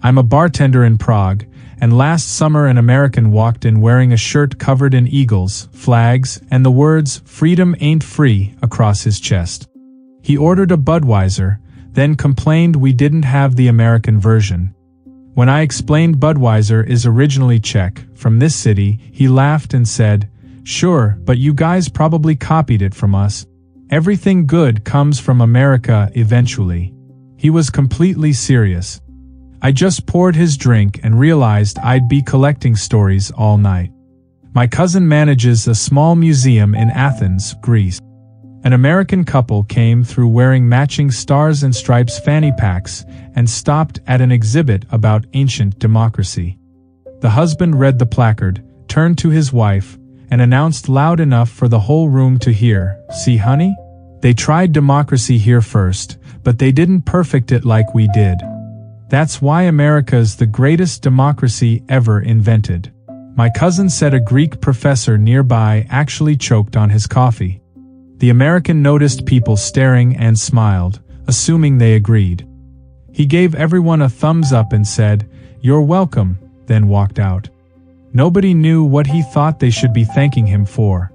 I'm a bartender in Prague, and last summer an American walked in wearing a shirt covered in eagles, flags, and the words, "Freedom ain't free," across his chest. He ordered a Budweiser, then complained we didn't have the American version. When I explained Budweiser is originally Czech, from this city, he laughed and said, "Sure, but you guys probably copied it from us. Everything good comes from America eventually." He was completely serious. I just poured his drink and realized I'd be collecting stories all night. My cousin manages a small museum in Athens, Greece. An American couple came through wearing matching stars and stripes fanny packs and stopped at an exhibit about ancient democracy. The husband read the placard, turned to his wife, and announced loud enough for the whole room to hear, "See, honey? They tried democracy here first, but they didn't perfect it like we did. That's why America's the greatest democracy ever invented." My cousin said a Greek professor nearby actually choked on his coffee. The American noticed people staring and smiled, assuming they agreed. He gave everyone a thumbs up and said, "You're welcome," then walked out. Nobody knew what he thought they should be thanking him for.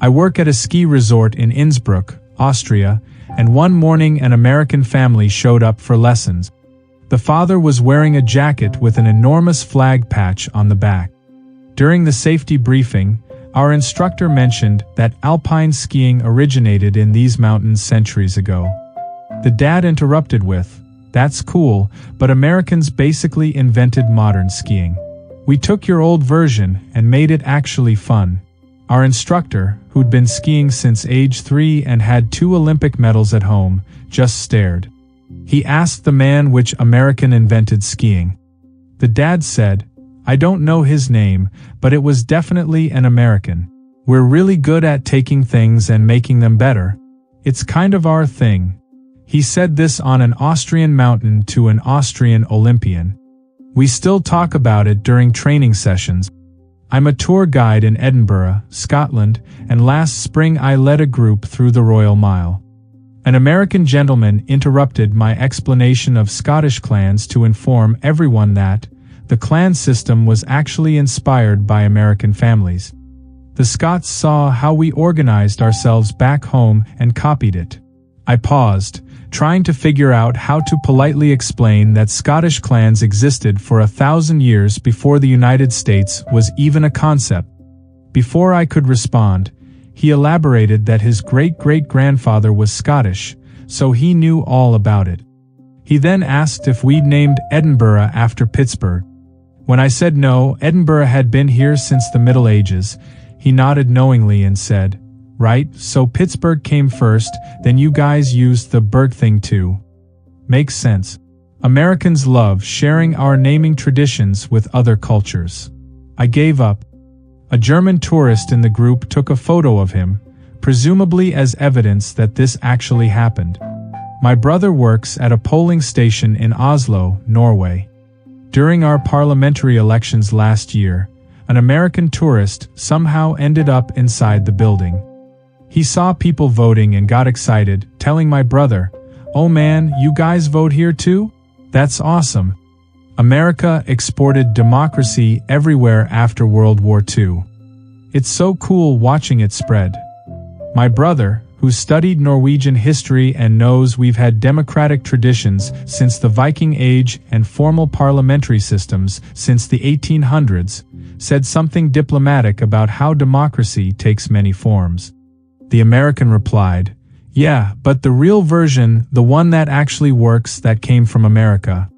I work at a ski resort in Innsbruck, Austria, and one morning an American family showed up for lessons. The father was wearing a jacket with an enormous flag patch on the back. During the safety briefing, our instructor mentioned that alpine skiing originated in these mountains centuries ago. The dad interrupted with, "That's cool, but Americans basically invented modern skiing. We took your old version and made it actually fun." Our instructor, who'd been skiing since age 3 and had 2 Olympic medals at home, just stared. He asked the man which American invented skiing. The dad said, "I don't know his name, but it was definitely an American. We're really good at taking things and making them better. It's kind of our thing." He said this on an Austrian mountain to an Austrian Olympian. We still talk about it during training sessions. I'm a tour guide in Edinburgh, Scotland, and last spring I led a group through the Royal Mile. An American gentleman interrupted my explanation of Scottish clans to inform everyone that the clan system was actually inspired by American families. The Scots saw how we organized ourselves back home and copied it. I paused, trying to figure out how to politely explain that Scottish clans existed for 1,000 years before the United States was even a concept. Before I could respond, he elaborated that his great-great-grandfather was Scottish, so he knew all about it. He then asked if we'd named Edinburgh after Pittsburgh. When I said no, Edinburgh had been here since the Middle Ages, he nodded knowingly and said, "Right, so Pittsburgh came first, then you guys used the Berg thing too. Makes sense. Americans love sharing our naming traditions with other cultures." I gave up. A German tourist in the group took a photo of him, presumably as evidence that this actually happened. My brother works at a polling station in Oslo, Norway. During our parliamentary elections last year, an American tourist somehow ended up inside the building. He saw people voting and got excited, telling my brother, "Oh man, you guys vote here too? That's awesome." America exported democracy everywhere after World War II. It's so cool watching it spread. My brother, who studied Norwegian history and knows we've had democratic traditions since the Viking Age and formal parliamentary systems since the 1800s, said something diplomatic about how democracy takes many forms. The American replied, "Yeah, but the real version, the one that actually works, that came from America.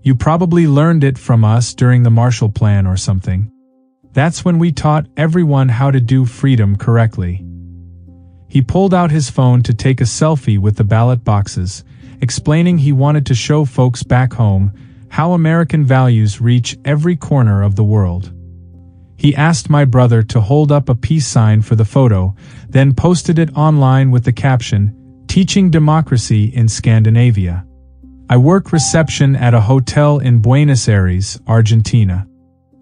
You probably learned it from us during the Marshall Plan or something. That's when we taught everyone how to do freedom correctly." He pulled out his phone to take a selfie with the ballot boxes, explaining he wanted to show folks back home how American values reach every corner of the world. He asked my brother to hold up a peace sign for the photo, then posted it online with the caption, "Teaching Democracy in Scandinavia." I work reception at a hotel in Buenos Aires, Argentina.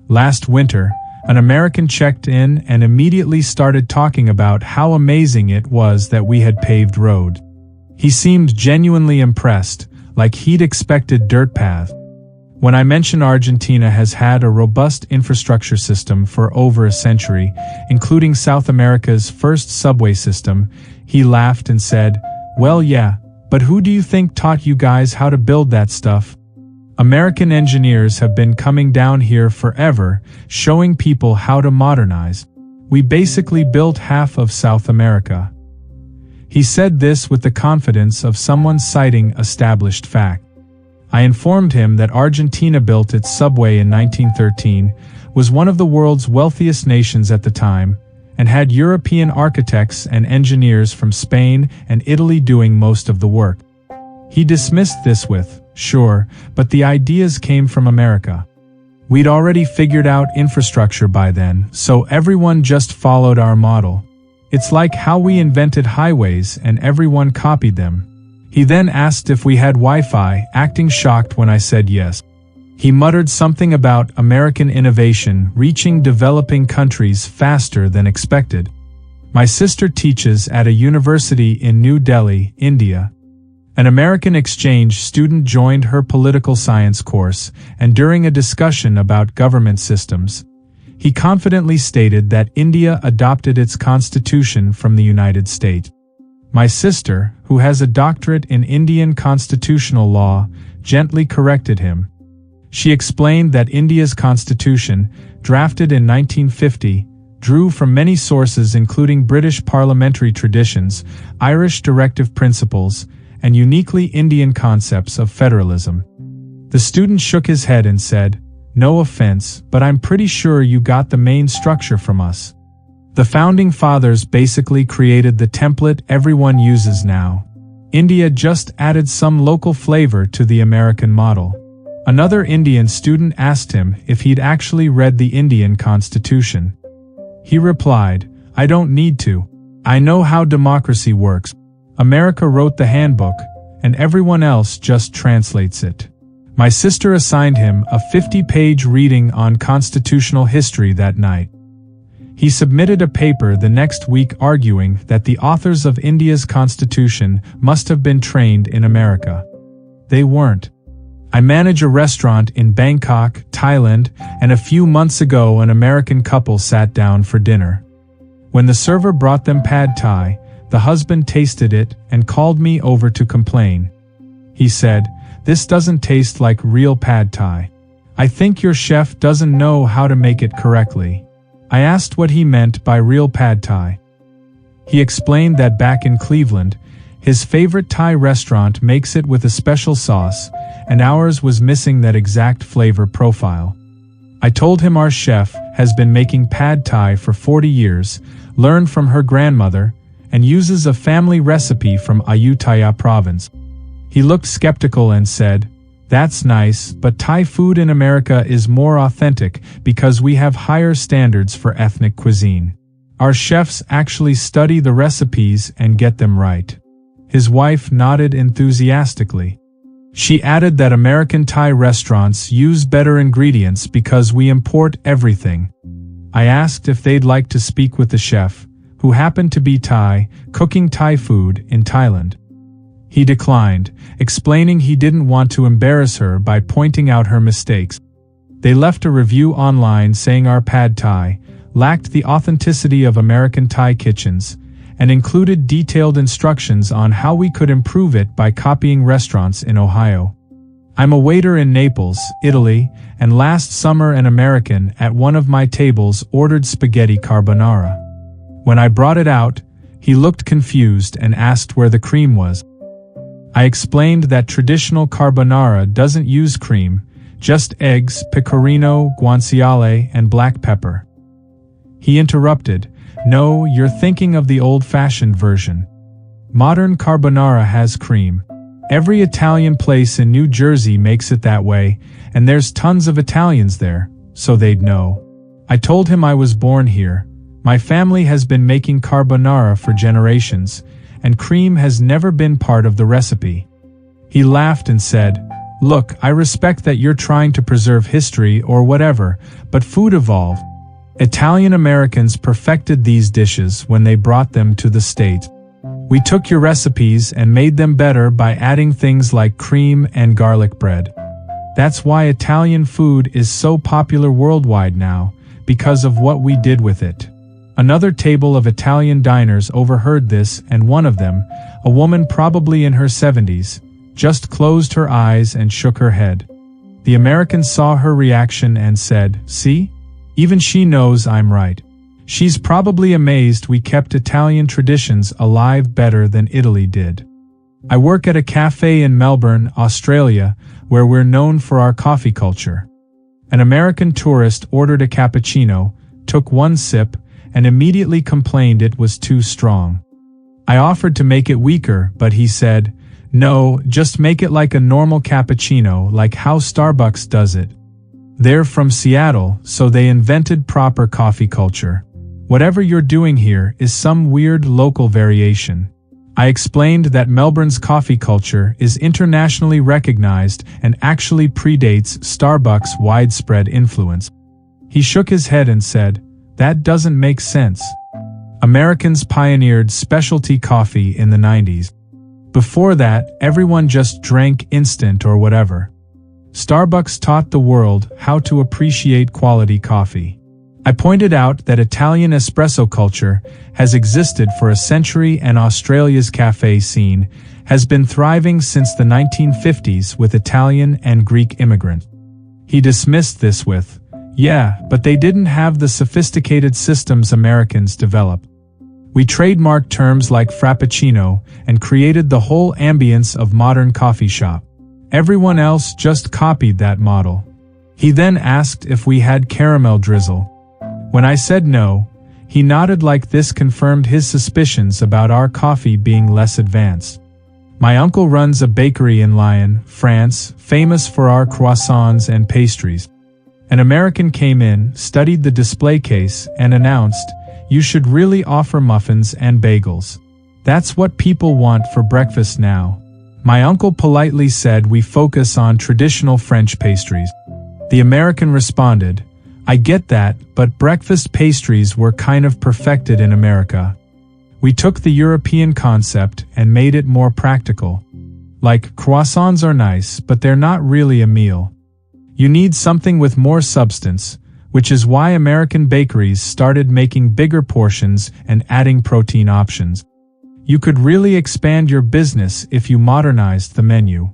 Last winter, an American checked in and immediately started talking about how amazing it was that we had paved road. He seemed genuinely impressed, like he'd expected dirt path. When I mentioned Argentina has had a robust infrastructure system for over a century, including South America's first subway system, he laughed and said, "Well, yeah, but who do you think taught you guys how to build that stuff? American engineers have been coming down here forever, showing people how to modernize. We basically built half of South America." He said this with the confidence of someone citing established fact. I informed him that Argentina built its subway in 1913, was one of the world's wealthiest nations at the time, and had European architects and engineers from Spain and Italy doing most of the work. He dismissed this with, "Sure, but the ideas came from America. We'd already figured out infrastructure by then, so everyone just followed our model. It's like how we invented highways and everyone copied them." He then asked if we had Wi-Fi, acting shocked when I said yes. He muttered something about American innovation reaching developing countries faster than expected. My sister teaches at a university in New Delhi, India. An American exchange student joined her political science course, and during a discussion about government systems, he confidently stated that India adopted its constitution from the United States. My sister, who has a doctorate in Indian constitutional law, gently corrected him. She explained that India's constitution, drafted in 1950, drew from many sources including British parliamentary traditions, Irish directive principles, and uniquely Indian concepts of federalism. The student shook his head and said, "No offense, but I'm pretty sure you got the main structure from us. The founding fathers basically created the template everyone uses now. India just added some local flavor to the American model." Another Indian student asked him if he'd actually read the Indian Constitution. He replied, "I don't need to. I know how democracy works. America wrote the handbook, and everyone else just translates it." My sister assigned him a 50-page reading on constitutional history that night. He submitted a paper the next week arguing that the authors of India's constitution must have been trained in America. They weren't. I manage a restaurant in Bangkok, Thailand, and a few months ago an American couple sat down for dinner. When the server brought them pad thai, the husband tasted it and called me over to complain. He said, "This doesn't taste like real pad thai. I think your chef doesn't know how to make it correctly." I asked what he meant by real pad thai. He explained that back in Cleveland, his favorite Thai restaurant makes it with a special sauce, and ours was missing that exact flavor profile. I told him our chef has been making pad thai for 40 years, learned from her grandmother, and uses a family recipe from Ayutthaya province. He looked skeptical and said, "That's nice, but Thai food in America is more authentic because we have higher standards for ethnic cuisine. Our chefs actually study the recipes and get them right." His wife nodded enthusiastically. She added that American Thai restaurants use better ingredients because we import everything. I asked if they'd like to speak with the chef, who happened to be Thai, cooking Thai food in Thailand. He declined, explaining he didn't want to embarrass her by pointing out her mistakes. They left a review online saying our pad thai lacked the authenticity of American Thai kitchens, and included detailed instructions on how we could improve it by copying restaurants in Ohio. I'm a waiter in Naples, Italy, and last summer an American at one of my tables ordered spaghetti carbonara. When I brought it out, he looked confused and asked where the cream was. I explained that traditional carbonara doesn't use cream, just eggs, pecorino, guanciale, and black pepper. He interrupted, "No, you're thinking of the old-fashioned version. Modern carbonara has cream. Every Italian place in New Jersey makes it that way, and there's tons of Italians there, so they'd know." I told him I was born here. My family has been making carbonara for generations, and cream has never been part of the recipe. He laughed and said, "Look, I respect that you're trying to preserve history or whatever, but food evolved. Italian Americans perfected these dishes when they brought them to the States. We took your recipes and made them better by adding things like cream and garlic bread. That's why Italian food is so popular worldwide now, because of what we did with it. Another table of Italian diners overheard this, and one of them, a woman probably in her 70s, just closed her eyes and shook her head. The American saw her reaction and said, "See? Even she knows I'm right. She's probably amazed we kept Italian traditions alive better than Italy did." I work at a cafe in Melbourne, Australia, where we're known for our coffee culture. An American tourist ordered a cappuccino, took one sip, and immediately complained it was too strong. I offered to make it weaker, but he said, "No, just make it like a normal cappuccino, like how Starbucks does it." They're from Seattle, so they invented proper coffee culture. Whatever you're doing here is some weird local variation. I explained that Melbourne's coffee culture is internationally recognized and actually predates Starbucks' widespread influence. He shook his head and said, "That doesn't make sense. Americans pioneered specialty coffee in the 90s. Before that, everyone just drank instant or whatever. Starbucks taught the world how to appreciate quality coffee." I pointed out that Italian espresso culture has existed for a century and Australia's cafe scene has been thriving since the 1950s with Italian and Greek immigrants. He dismissed this with, "Yeah, but they didn't have the sophisticated systems Americans developed. We trademarked terms like frappuccino and created the whole ambience of modern coffee shop. Everyone else just copied that model." He then asked if we had caramel drizzle. When I said no, he nodded like this confirmed his suspicions about our coffee being less advanced. My uncle runs a bakery in Lyon, France, famous for our croissants and pastries. An American came in, studied the display case, and announced, "You should really offer muffins and bagels. That's what people want for breakfast now." My uncle politely said we focus on traditional French pastries. The American responded, "I get that, but breakfast pastries were kind of perfected in America. We took the European concept and made it more practical. Like, croissants are nice, but they're not really a meal. You need something with more substance, which is why American bakeries started making bigger portions and adding protein options. You could really expand your business if you modernized the menu."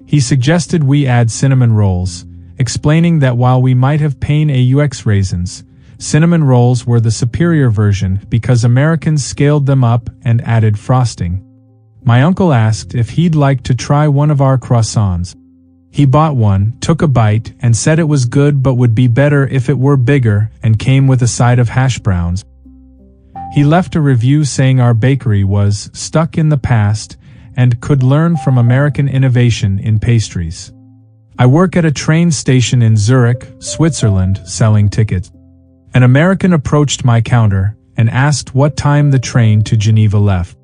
He suggested we add cinnamon rolls, explaining that while we might have pain aux raisins, cinnamon rolls were the superior version because Americans scaled them up and added frosting. My uncle asked if he'd like to try one of our croissants. He bought one, took a bite, and said it was good but would be better if it were bigger and came with a side of hash browns. He left a review saying our bakery was stuck in the past and could learn from American innovation in pastries. I work at a train station in Zurich, Switzerland, selling tickets. An American approached my counter and asked what time the train to Geneva left.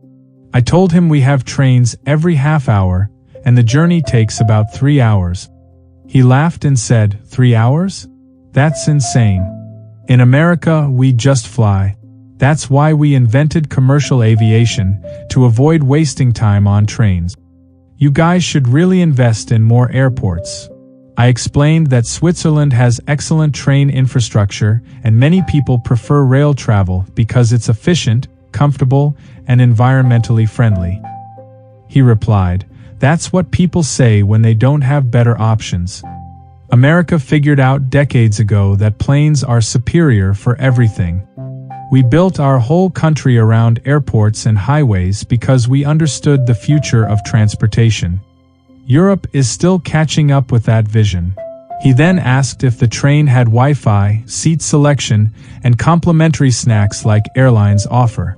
I told him we have trains every half hour, and the journey takes about 3 hours. He laughed and said, 3 hours? That's insane. In America, we just fly. That's why we invented commercial aviation, to avoid wasting time on trains. You guys should really invest in more airports. I explained that Switzerland has excellent train infrastructure and many people prefer rail travel because it's efficient, comfortable, and environmentally friendly. He replied, "That's what people say when they don't have better options. America figured out decades ago that planes are superior for everything. We built our whole country around airports and highways because we understood the future of transportation. Europe is still catching up with that vision." He then asked if the train had Wi-Fi, seat selection, and complimentary snacks like airlines offer.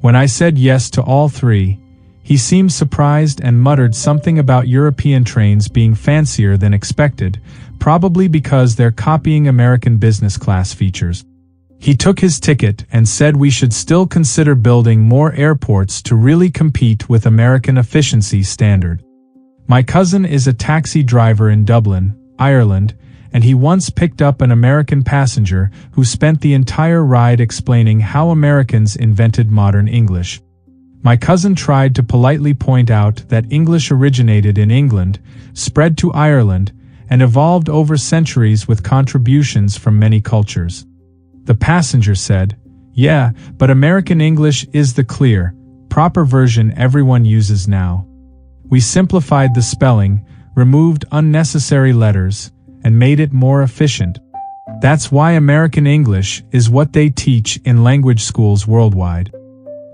When I said yes to all three, he seemed surprised and muttered something about European trains being fancier than expected, probably because they're copying American business class features. He took his ticket and said we should still consider building more airports to really compete with American efficiency standard. My cousin is a taxi driver in Dublin, Ireland, and he once picked up an American passenger who spent the entire ride explaining how Americans invented modern English. My cousin tried to politely point out that English originated in England, spread to Ireland, and evolved over centuries with contributions from many cultures. The passenger said, "Yeah, but American English is the clear, proper version everyone uses now. We simplified the spelling, removed unnecessary letters, and made it more efficient. That's why American English is what they teach in language schools worldwide.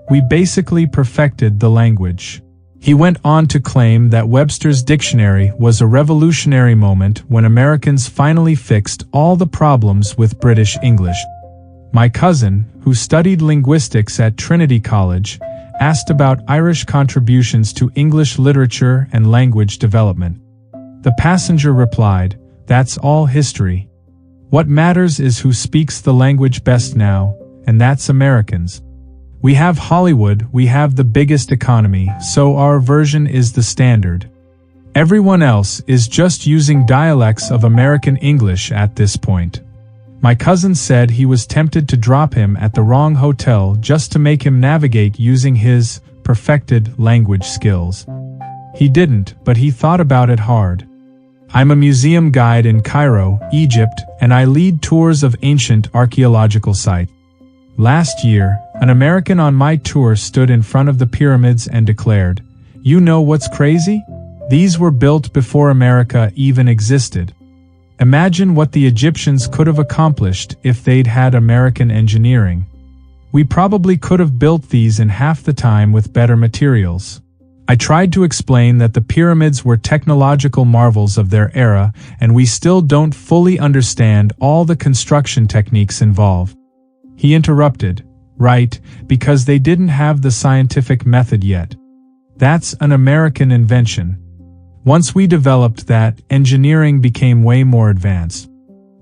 We basically perfected the language." He went on to claim that Webster's dictionary was a revolutionary moment when Americans finally fixed all the problems with British English. My cousin, who studied linguistics at Trinity College, asked about Irish contributions to English literature and language development. The passenger replied, "That's all history. What matters is who speaks the language best now, and that's Americans. We have Hollywood, we have the biggest economy, so our version is the standard. Everyone else is just using dialects of American English at this point." My cousin said he was tempted to drop him at the wrong hotel just to make him navigate using his perfected language skills. He didn't, but he thought about it hard. I'm a museum guide in Cairo, Egypt, and I lead tours of ancient archaeological sites. Last year, an American on my tour stood in front of the pyramids and declared, "You know what's crazy? These were built before America even existed. Imagine what the Egyptians could have accomplished if they'd had American engineering. We probably could have built these in half the time with better materials." I tried to explain that the pyramids were technological marvels of their era, and we still don't fully understand all the construction techniques involved. He interrupted, "Right, because they didn't have the scientific method yet. That's an American invention. Once we developed that, engineering became way more advanced.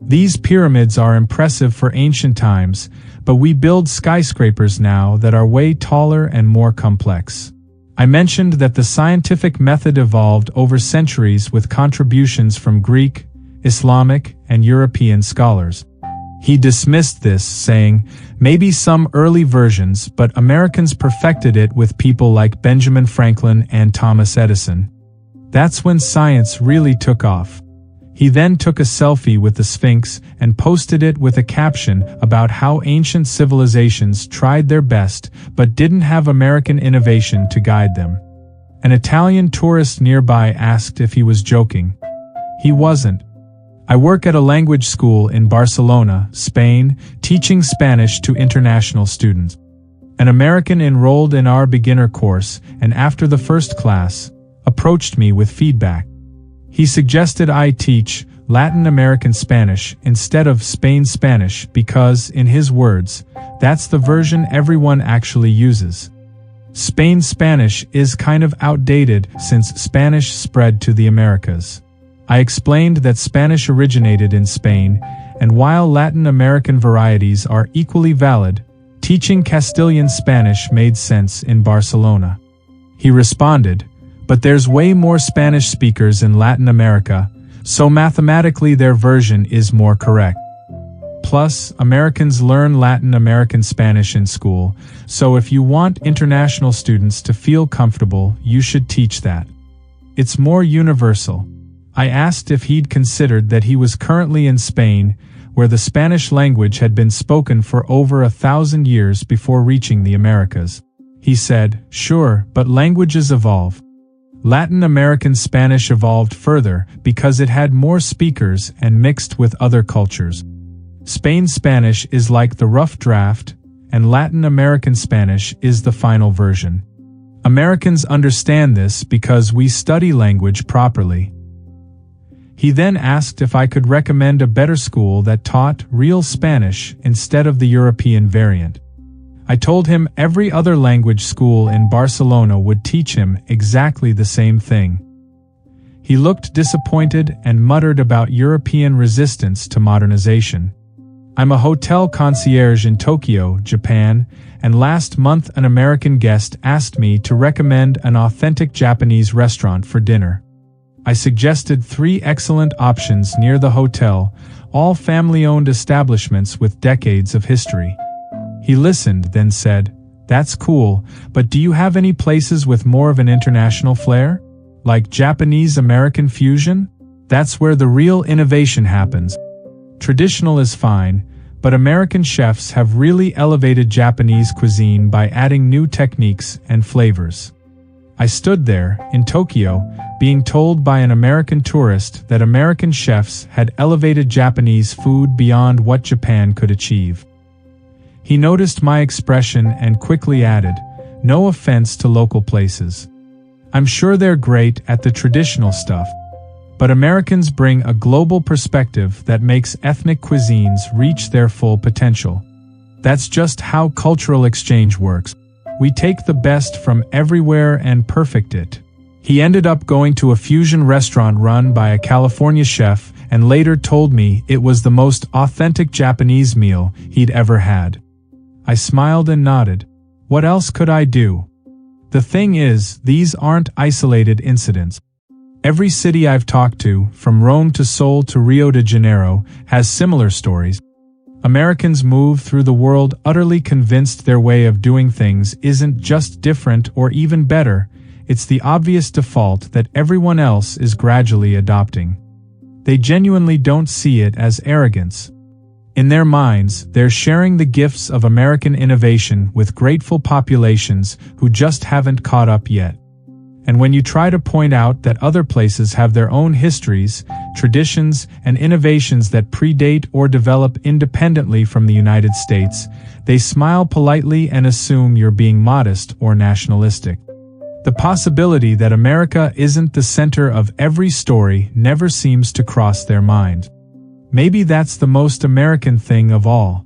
These pyramids are impressive for ancient times, but we build skyscrapers now that are way taller and more complex." I mentioned that the scientific method evolved over centuries with contributions from Greek, Islamic, and European scholars. He dismissed this, saying, "Maybe some early versions, but Americans perfected it with people like Benjamin Franklin and Thomas Edison. That's when science really took off." He then took a selfie with the Sphinx and posted it with a caption about how ancient civilizations tried their best but didn't have American innovation to guide them. An Italian tourist nearby asked if he was joking. He wasn't. I work at a language school in Barcelona, Spain, teaching Spanish to international students. An American enrolled in our beginner course and after the first class, approached me with feedback. He suggested I teach Latin American Spanish instead of Spain Spanish because, in his words, that's the version everyone actually uses. Spain Spanish is kind of outdated since Spanish spread to the Americas. I explained that Spanish originated in Spain, and while Latin American varieties are equally valid, teaching Castilian Spanish made sense in Barcelona. He responded, "But there's way more Spanish speakers in Latin America, so mathematically their version is more correct. Plus, Americans learn Latin American Spanish in school, so if you want international students to feel comfortable, you should teach that. It's more universal." I asked if he'd considered that he was currently in Spain, where the Spanish language had been spoken for over 1,000 years before reaching the Americas. He said, "Sure, but languages evolve. Latin American Spanish evolved further because it had more speakers and mixed with other cultures. Spain Spanish is like the rough draft, and Latin American Spanish is the final version. Americans understand this because we study language properly." He then asked if I could recommend a better school that taught real Spanish instead of the European variant. I told him every other language school in Barcelona would teach him exactly the same thing. He looked disappointed and muttered about European resistance to modernization. I'm a hotel concierge in Tokyo, Japan, and last month an American guest asked me to recommend an authentic Japanese restaurant for dinner. I suggested 3 excellent options near the hotel, all family-owned establishments with decades of history. He listened, then said, "That's cool, but do you have any places with more of an international flair? Like Japanese-American fusion? That's where the real innovation happens. Traditional is fine, but American chefs have really elevated Japanese cuisine by adding new techniques and flavors. I stood there, in Tokyo, being told by an American tourist that American chefs had elevated Japanese food beyond what Japan could achieve. He noticed my expression and quickly added, "No offense to local places. I'm sure they're great at the traditional stuff. But Americans bring a global perspective that makes ethnic cuisines reach their full potential. That's just how cultural exchange works. We take the best from everywhere and perfect it." He ended up going to a fusion restaurant run by a California chef and later told me it was the most authentic Japanese meal he'd ever had. I smiled and nodded. What else could I do? The thing is, these aren't isolated incidents. Every city I've talked to, from Rome to Seoul to Rio de Janeiro, has similar stories. Americans move through the world utterly convinced their way of doing things isn't just different or even better, it's the obvious default that everyone else is gradually adopting. They genuinely don't see it as arrogance. In their minds, they're sharing the gifts of American innovation with grateful populations who just haven't caught up yet. And when you try to point out that other places have their own histories, traditions, and innovations that predate or develop independently from the United States, they smile politely and assume you're being modest or nationalistic. The possibility that America isn't the center of every story never seems to cross their mind. Maybe that's the most American thing of all.